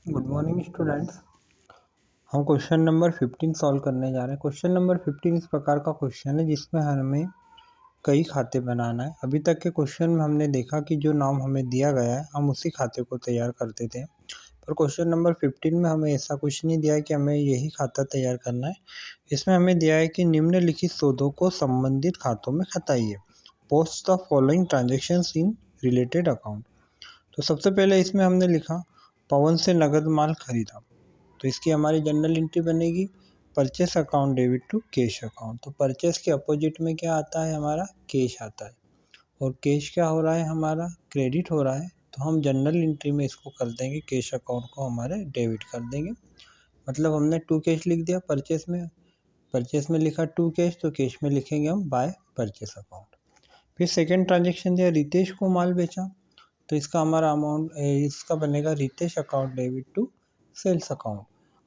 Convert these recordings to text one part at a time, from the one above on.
Good morning students. हम question number 15 solve करने जा रहे हैं। क्वेश्चन नंबर 15 इस प्रकार का क्वेश्चन है जिसमें हमें कई खाते बनाना है। अभी तक के क्वेश्चन में हमने देखा कि जो नाम हमें दिया गया है हम उसी खाते को तैयार करते थे, पर क्वेश्चन नंबर 15 में हमें ऐसा कुछ नहीं दिया है कि हमें यही खाता तैयार करना है। इसमें हमें दिया है कि निम्नलिखित सौदों को संबंधित खातों में खताइए। Post the following transactions in related account. तो सबसे पहले इसमें हमने लिखा पवन से नगद माल खरीदा, तो इसकी हमारी जनरल एंट्री बनेगी purchase account debit to cash account. तो परचेस के अपोजिट में क्या आता है, हमारा कैश आता है, और कैश क्या हो रहा है, हमारा क्रेडिट हो रहा है। तो हम जनरल एंट्री में इसको कर देंगे, कैश अकाउंट को हमारे डेबिट कर देंगे। मतलब हमने टू कैश लिख दिया परचेस में लिखा टू कैश, तो कैश में लिखेंगे हम बाय परचेस अकाउंट। फिर सेकेंड ट्रांजेक्शन दिया रितेश को माल बेचा, तो इसका हमारा अमाउंट इसका बनेगा Ritesh account debit to sales account.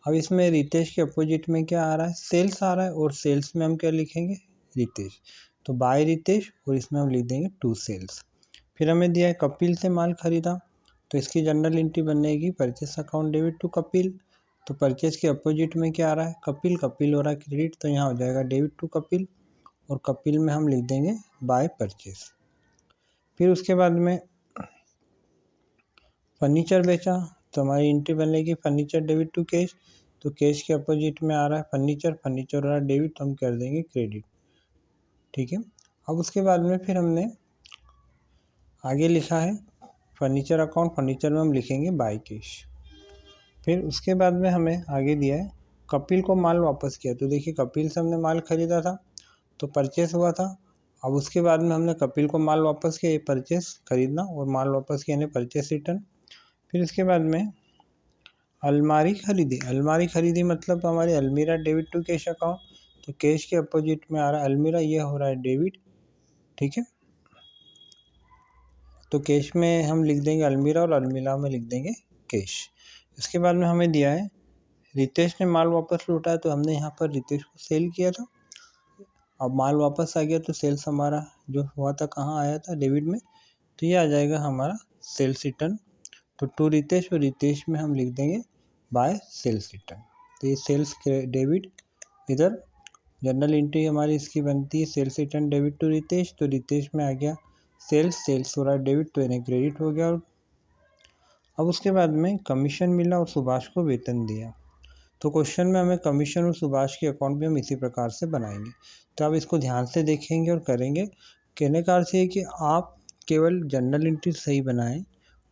अब इसमें रितेश के अपोजिट में क्या आ रहा है, सेल्स आ रहा है, और सेल्स में हम क्या लिखेंगे, रितेश। तो बाय रितेश, और इसमें हम लिख देंगे टू सेल्स। फिर हमें दिया है कपिल से माल खरीदा, तो इसकी जनरल एंट्री बनेगी purchase account debit to Kapil. तो परचेस के अपोजिट में क्या आ रहा है, कपिल हो रहा है क्रेडिट, तो यहाँ हो जाएगा डेबिट टू कपिल, और कपिल में हम लिख देंगे बाय परचेस। फिर उसके बाद में फर्नीचर बेचा, तो हमारी एंट्री बनेगी फर्नीचर डेबिट टू कैश। तो कैश के अपोजिट में आ रहा है फर्नीचर हो रहा है डेबिट, तो हम कर देंगे क्रेडिट। ठीक है। अब उसके बाद में फिर हमने आगे लिखा है फर्नीचर अकाउंट, फर्नीचर में हम लिखेंगे बाय कैश। फिर उसके बाद में हमें आगे दिया है कपिल को माल वापस किया, तो देखिए कपिल से हमने माल खरीदा था तो परचेस हुआ था। अब उसके बाद में हमने कपिल को माल वापस किया, ये परचेस खरीदना, और माल वापस किया यानी परचेस रिटर्न। फिर इसके बाद में अलमारी खरीदी मतलब हमारी अलमीरा डेबिट टू कैश अकाउंट। तो कैश के अपोजिट में आ रहा है अलमीरा, ये हो रहा है डेबिट। ठीक है। तो कैश में हम लिख देंगे अलमीरा, और अलमीरा में लिख देंगे कैश। इसके बाद में हमें दिया है रितेश ने माल वापस लौटाया, तो हमने यहाँ पर रितेश को सेल किया था। अब माल वापस आ गया, तो सेल्स हमारा जो हुआ था कहाँ आया था, डेबिट में, तो ये आ जाएगा हमारा सेल्स रिटर्न। तो टू रितेश, और रितेश में हम लिख देंगे बाय सेल्स रिटर्न। तो ये सेल्स डेबिट, इधर जनरल एंट्री हमारी इसकी बनती है sales return debit to Ritesh, तो रितेश में आ गया सेल्स हो रहा है डेबिट, तो इन्हें क्रेडिट हो गया। अब उसके बाद में कमीशन मिला और सुभाष को वेतन दिया, तो क्वेश्चन में हमें कमीशन और सुभाष के अकाउंट भी हम इसी प्रकार से बनाएंगे। तो आप इसको ध्यान से देखेंगे और करेंगे। कहने का अर्थ है कि आप केवल जनरल एंट्री सही बनाएं,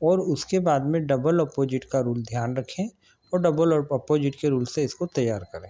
और उसके बाद में डबल अपोजिट का रूल ध्यान रखें, और डबल और अपोजिट के रूल से इसको तैयार करें।